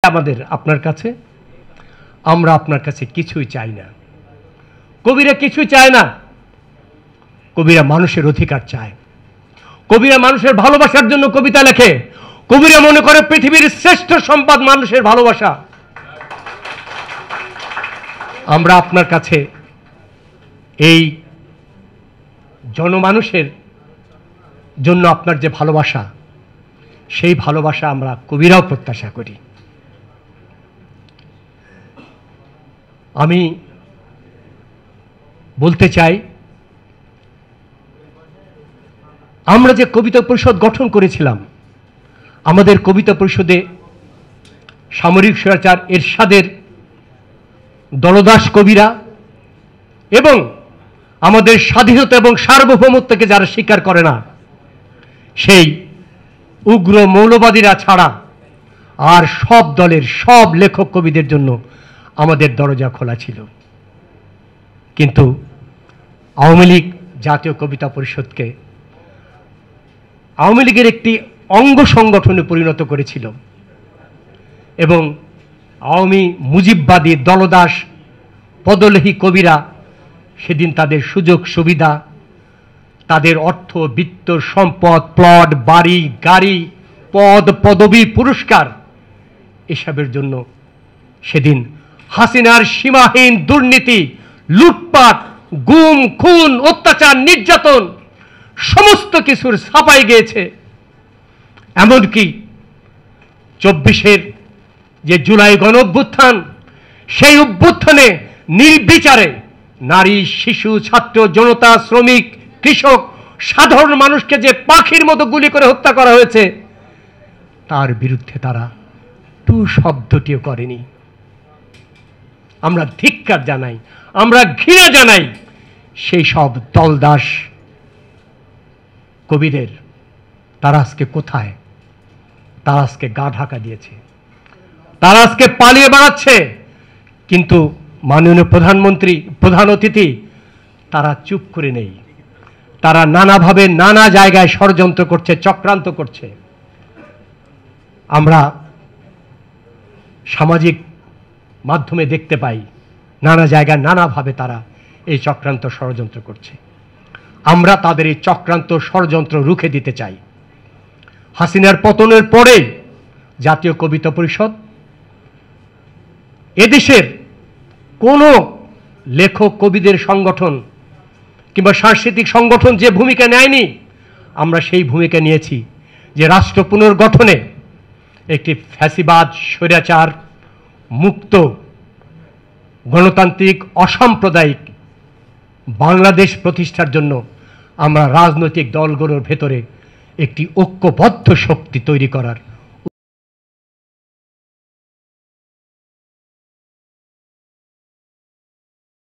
আমাদের আপনার কাছে, আমরা আপনার কাছে কিছুই চাই না। কবিরা কিছুই চায় না, কবিরা মানুষের অধিকার চায়। কবিরা মানুষের ভালোবাসার জন্য কবিতা লেখে। কবিরা মনে করে পৃথিবীর শ্রেষ্ঠ সম্পদ মানুষের ভালোবাসা। আমরা আপনার কাছে এই জনমানুষের জন্য আপনার যে ভালোবাসা, সেই ভালোবাসা আমরা কবিরাও প্রত্যাশা করি। আমি বলতে চাই, আমরা যে কবিতা পরিষদ গঠন করেছিলাম, আমাদের কবিতা পরিষদে সামরিক স্বৈরাচার এরশাদের দলদাস কবিরা এবং আমাদের স্বাধীনতা এবং সার্বভৌমত্বকে যারা স্বীকার করে না, সেই উগ্র মৌলবাদীরা ছাড়া আর সব দলের সব লেখক কবিদের জন্য আমাদের দরজা খোলা ছিল। কিন্তু আওয়ামী লীগ জাতীয় কবিতা পরিষদকে আওয়ামী লীগের একটি অঙ্গ সংগঠনে পরিণত করেছিল এবং আওয়ামী মুজিববাদী দলদাস পদলেহী কবিরা সেদিন তাদের সুযোগ সুবিধা, তাদের অর্থ বিত্ত সম্পদ, প্লট, বাড়ি, গাড়ি, পদ, পদবী, পুরস্কার এসবের জন্য সেদিন হাসিনার সীমাহীন দুর্নীতি, লুটপাট, গুম, খুন, অত্যাচার, নির্যাতন সমস্ত কিছুর ছাপাই গিয়েছে। এমনকি 24-এর যে জুলাই গণ অভ্যুত্থান, সেই অভ্যুত্থানে নির্বিচারে নারী, শিশু, ছাত্র, জনতা, শ্রমিক, কৃষক, সাধারণ মানুষকে যে পাখির মতো গুলি করে হত্যা করা হয়েছে, তার বিরুদ্ধে তারা টু শব্দটিও করেনি। আমরা ধিক্কার জানাই, আমরা ঘৃণা জানাই সেই সব দলদাস কবিদের। তারা আজকে কোথায়? তারা আজকে গা ঢাকা দিয়েছে, তারা আজকে পালিয়ে বেড়াচ্ছে। কিন্তু মাননীয় প্রধানমন্ত্রী, প্রধান অতিথি, তারা চুপ করে নেই। তারা নানাভাবে নানা জায়গায় ষড়যন্ত্র করছে, চক্রান্ত করছে। আমরা সামাজিক মাধ্যমে দেখতে পাই নানা জায়গায় নানাভাবে তারা এই চক্রান্ত ষড়যন্ত্র করছে। আমরা তাদের এই চক্রান্ত ষড়যন্ত্র রুখে দিতে চাই। হাসিনার পতনের পরে জাতীয় কবিতা পরিষদ এদেশের কোনো লেখক কবিদের সংগঠন কিংবা সাংস্কৃতিক সংগঠন যে ভূমিকা নেয়নি, আমরা সেই ভূমিকা নিয়েছি যে রাষ্ট্র পুনর্গঠনে একটি ফ্যাসিবাদ, স্বৈরাচার মুক্ত, গণতান্ত্রিক, অসাম্প্রদায়িক বাংলাদেশ প্রতিষ্ঠার জন্য আমরা রাজনৈতিক দলগুলোর ভেতরে একটি ঐক্যবদ্ধ শক্তি তৈরি করার